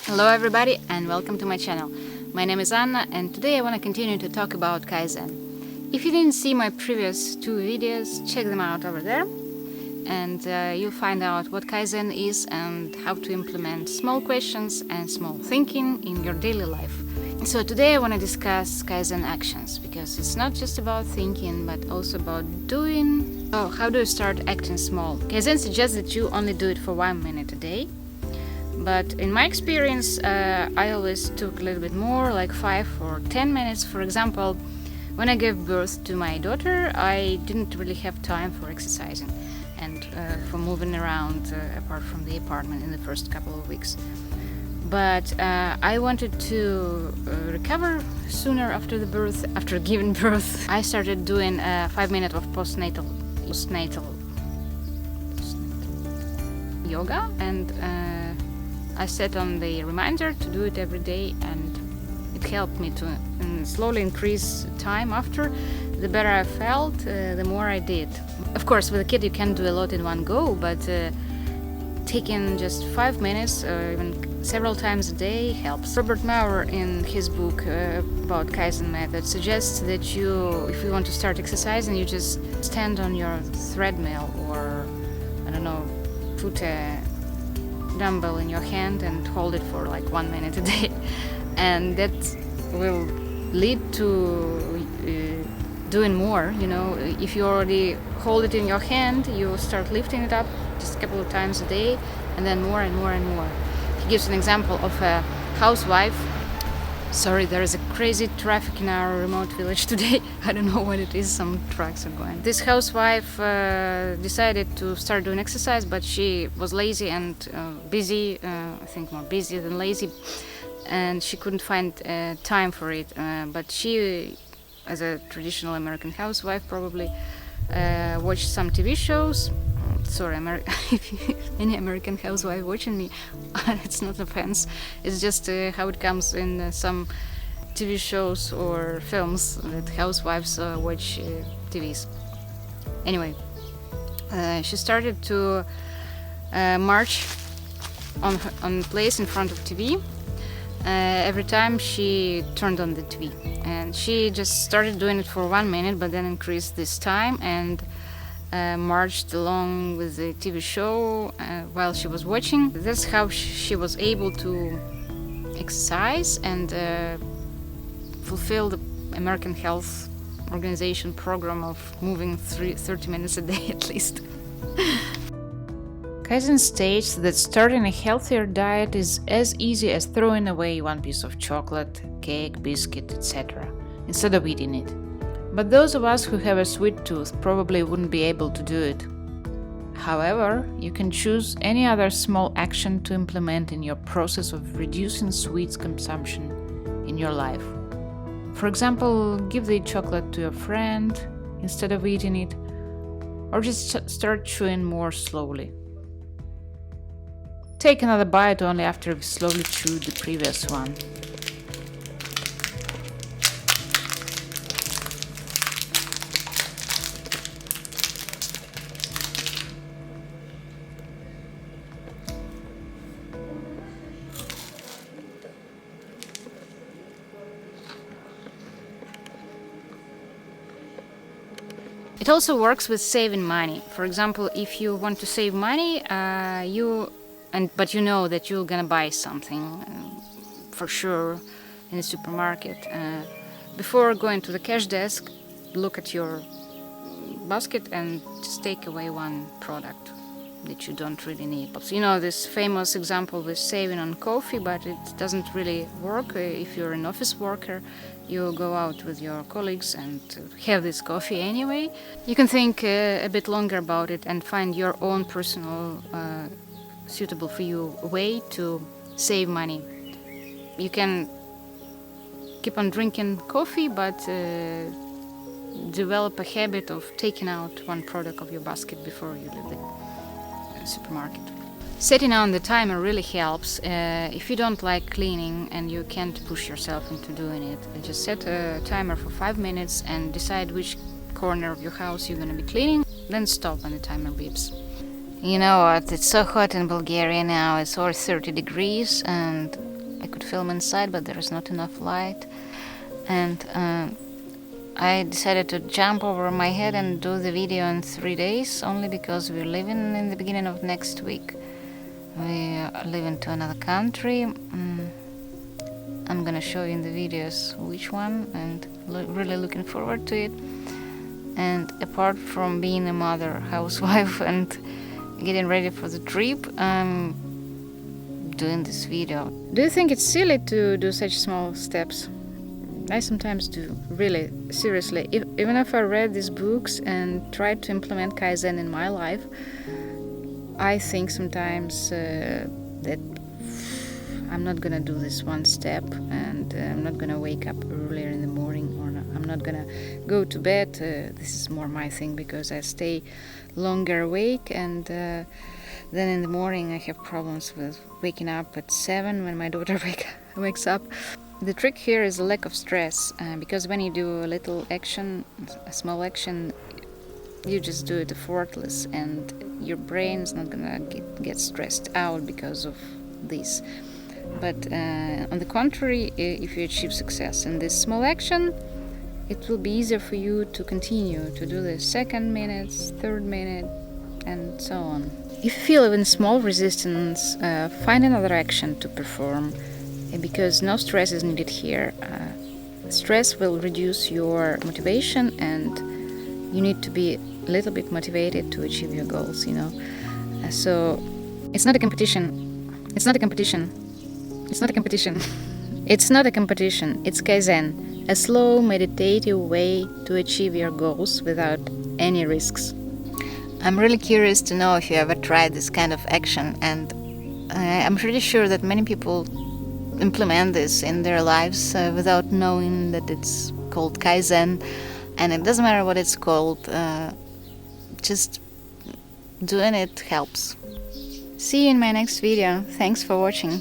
Hello everybody and welcome to my channel. My name is Anna and today I want to continue to talk about Kaizen. If you didn't see my previous two videos, check them out over there and you'll find out what Kaizen is and how to implement small questions and small thinking in your daily life. So today I want to discuss Kaizen actions because it's not just about thinking but also about doing. So how do you start acting small? Kaizen suggests that you only do it for 1 minute a day. But in my experience, I always took a little bit more, like 5 or 10 minutes. For example, when I gave birth to my daughter, I didn't really have time for exercising and for moving around apart from the apartment in the first couple of weeks. But I wanted to recover sooner after the birth, after giving birth. I started doing 5 minutes of postnatal yoga and I set on the reminder to do it every day, and it helped me to slowly increase time after. The better I felt, the more I did. Of course, with a kid you can't do a lot in one go, but taking just 5 minutes or even several times a day helps. Robert Maurer, in his book about Kaizen method, suggests that if you want to start exercising, you just stand on your treadmill or, I don't know, put a dumbbell in your hand and hold it for like 1 minute a day, and that will lead to doing more. If you already hold it in your hand, you start lifting it up just a couple of times a day, and then more and more and more. He gives an example of a housewife. Sorry, there is a crazy traffic in our remote village today. I don't know what it is, some trucks are going. This housewife decided to start doing exercise, but she was lazy and busy, I think more busy than lazy, and she couldn't find time for it. But she, as a traditional American housewife, probably watched some TV shows. Sorry, any American housewife watching me, it's not offense, it's just how it comes in some TV shows or films that housewives watch TVs. Anyway, she started to march on place in front of TV every time she turned on the TV, and she just started doing it for 1 minute but then increased this time and marched along with the TV show while she was watching. That's how she was able to exercise and fulfill the American Health Organization program of moving 30 minutes a day at least. Kaizen states that starting a healthier diet is as easy as throwing away one piece of chocolate, cake, biscuit, etc. instead of eating it. But those of us who have a sweet tooth probably wouldn't be able to do it. However, you can choose any other small action to implement in your process of reducing sweets consumption in your life. For example, give the chocolate to your friend instead of eating it, or just start chewing more slowly. Take another bite only after you've slowly chewed the previous one. It also works with saving money. For example, if you want to save money, but you know that you're gonna buy something for sure in the supermarket. Before going to the cash desk, look at your basket and just take away one product that you don't really need. So, this famous example with saving on coffee, but it doesn't really work. If you're an office worker, you go out with your colleagues and have this coffee anyway. You can think a bit longer about it and find your own personal, suitable for you way to save money. You can keep on drinking coffee, but develop a habit of taking out one product of your basket before you leave the supermarket. Setting on the timer really helps. If you don't like cleaning and you can't push yourself into doing it, just set a timer for 5 minutes and decide which corner of your house you're going to be cleaning, then stop when the timer beeps. You know what, it's so hot in Bulgaria now, it's over 30 degrees, and I could film inside, but there is not enough light. And I decided to jump over my head and do the video in 3 days, only because we're leaving in the beginning of next week. We are leaving to another country. I'm gonna show you in the videos which one, and really looking forward to it. And apart from being a mother, housewife, and getting ready for the trip, I'm doing this video. Do you think it's silly to do such small steps? I sometimes do, really, seriously. Even if I read these books and tried to implement Kaizen in my life, I think sometimes that I'm not gonna do this one step, and I'm not gonna wake up earlier in the morning, or I'm not gonna go to bed. This is more my thing, because I stay longer awake, and then in the morning I have problems with waking up at 7 when my daughter wakes up. The trick here is a lack of stress, because when you do a little action, a small action, you just do it effortless, and your brain is not gonna get stressed out because of this. But on the contrary, if you achieve success in this small action, it will be easier for you to continue to do the second minute, third minute, and so on. If you feel even small resistance, find another action to perform, because no stress is needed here. Stress will reduce your motivation, and you need to be a little bit motivated to achieve your goals, So it's not a competition. It's not a competition. It's not a competition. It's not a competition. It's Kaizen, a slow, meditative way to achieve your goals without any risks. I'm really curious to know if you ever tried this kind of action, and I'm pretty sure that many people implement this in their lives without knowing that it's called Kaizen, and it doesn't matter what it's called, just doing it helps. See you in my next video. Thanks for watching.